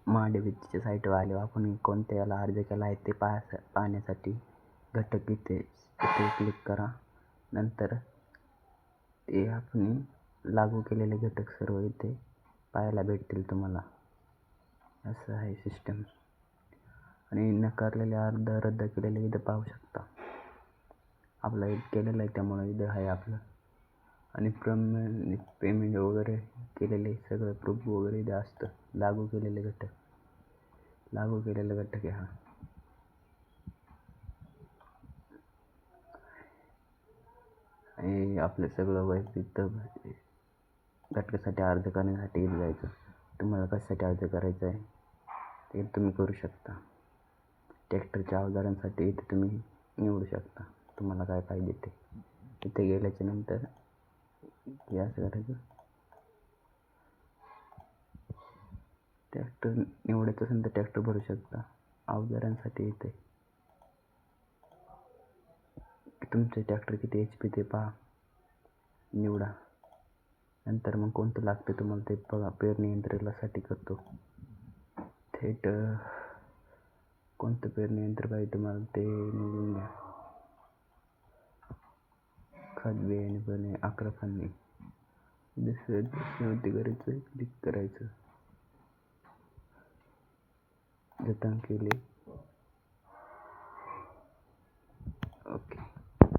महाडीबीच्या साईटवर आलो. आपण कोणत्या याला अर्ज केला आहे ते पाहण्यासाठी घटक इथे क्लिक करा. नंतर ते आपण लागू केलेले घटक सर्व इथे पाहायला भेटतील तुम्हाला. असं आहे सिस्टम. आणि नकारलेले अर्ज रद्द केलेले इथं पाहू शकता. आपलं एक केलेलं आहे त्यामुळे इथं आहे आपलं. आणि पेमेंट वगैरे केलेले सगळं प्रूफ वगैरे इथं असतं. लागू केलेले घटक आहे हा. आणि आपलं सगळं वैयक्तिक घटकासाठी अर्ज करण्यासाठी इथं जायचं. तुम्हाला कशासाठी अर्ज करायचा आहे ते तुम्ही करू शकता. ट्रॅक्टरच्या अवजारांसाठी इथे तुम्ही निवडू शकता तुम्हाला काय पाहिजे ते. इथे गेल्याच्या नंतर हे असं करायचं. ट्रॅक्टर निवडायचं असेल तर ट्रॅक्टर भरू शकता. अवजारांसाठी इथे तुमचे ट्रॅक्टर किती HP ते पहा, निवडा. नंतर मग कोणतं लागतं तुम्हाला ते बघा. पेरणी यंत्रासाठी करतो थेट कोणतं पेरणी यंत्र पाहिजे तुम्हाला ते निवडून घ्या. खत बियाणे पण 11 फांदी दुसऱ्यावरती करायचं, क्लिक करायचं. जतन केले. ओके.